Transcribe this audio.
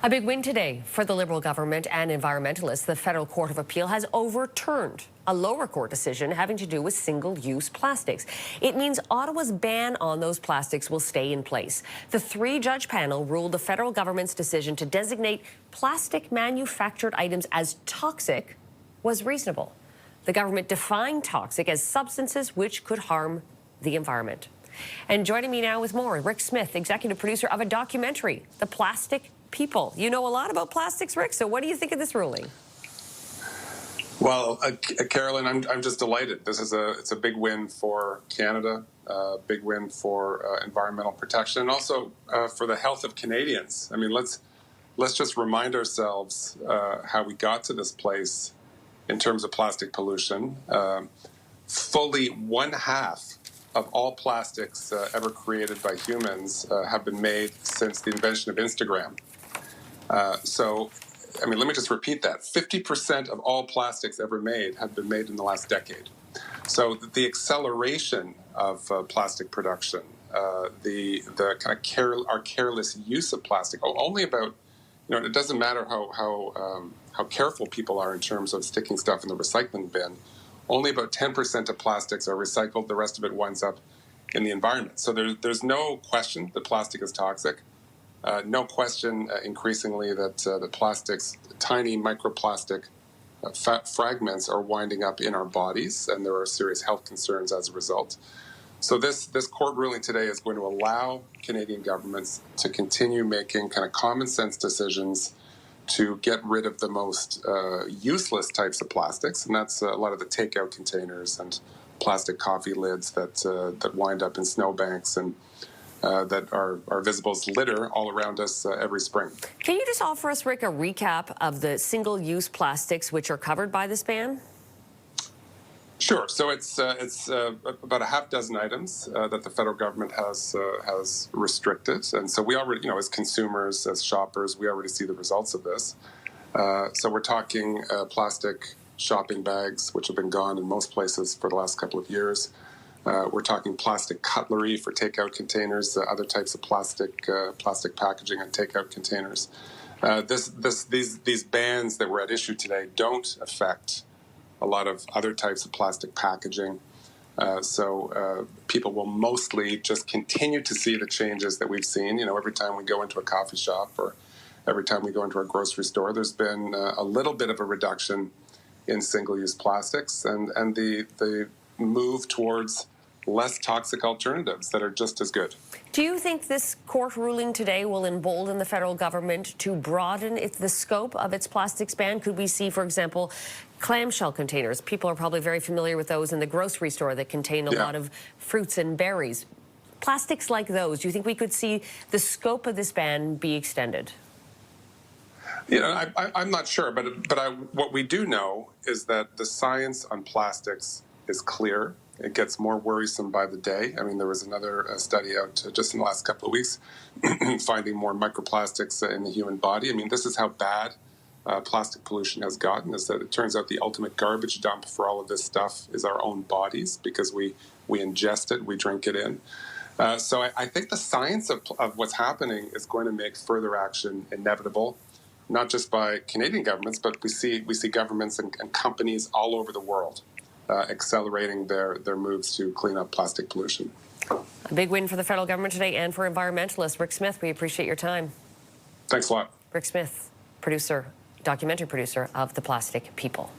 A big win today for the Liberal government and environmentalists. The Federal Court of Appeal has overturned a lower court decision having to do with single-use plastics. It means Ottawa's ban on those plastics will stay in place. The three-judge panel ruled the federal government's decision to designate plastic manufactured items as toxic was reasonable. The government defined toxic as substances which could harm the environment. And joining me now with more, Rick Smith, executive producer of a documentary, The Plastic People. You know a lot about plastics, Rick, so what do you think of this ruling? Well, Carolyn, I'm just delighted. It's a big win for Canada, big win for environmental protection, and also for the health of Canadians. I mean, let's just remind ourselves how we got to this place in terms of plastic pollution. Fully one half of all plastics ever created by humans have been made since the invention of Instagram. I mean, let me just repeat that. 50% of all plastics ever made have been made in the last decade. So the acceleration of plastic production, the kind of our careless use of plastic, only about, it doesn't matter how careful people are in terms of sticking stuff in the recycling bin. Only about 10% of plastics are recycled. The rest of it winds up in the environment. So there's no question that plastic is toxic. No question, increasingly, that the plastics, tiny microplastic fragments are winding up in our bodies, and there are serious health concerns as a result. So this court ruling today is going to allow Canadian governments to continue making kind of common sense decisions to get rid of the most useless types of plastics, and that's a lot of the takeout containers and plastic coffee lids that wind up in snowbanks and that are visible as litter all around us every spring. Can you just offer us, Rick, a recap of the single-use plastics which are covered by this ban? Sure. So it's about a half dozen items that the federal government has restricted, and so we already, as consumers, as shoppers, we already see the results of this. So we're talking plastic shopping bags, which have been gone in most places for the last couple of years. We're talking plastic cutlery for takeout containers, other types of plastic packaging and takeout containers. These bans that were at issue today don't affect a lot of other types of plastic packaging. So people will mostly just continue to see the changes that we've seen. Every time we go into a coffee shop or every time we go into a grocery store, there's been a little bit of a reduction in single-use plastics and the move towards less toxic alternatives that are just as good. Do you think this court ruling today will embolden the federal government to broaden the scope of its plastics ban? Could we see, for example, clamshell containers? People are probably very familiar with those in the grocery store that contain a lot of fruits and berries. Plastics like those, do you think we could see the scope of this ban be extended? I'm not sure, but what we do know is that the science on plastics is clear. It gets more worrisome by the day. I mean, there was another study out just in the last couple of weeks finding more microplastics in the human body. I mean, this is how bad plastic pollution has gotten, is that it turns out the ultimate garbage dump for all of this stuff is our own bodies because we ingest it, we drink it in. So I think the science of what's happening is going to make further action inevitable, not just by Canadian governments, but we see governments and companies all over the world accelerating their moves to clean up plastic pollution. A big win for the federal government today and for environmentalists. Rick Smith, we appreciate your time. Thanks a lot. Rick Smith, documentary producer of The Plastic People.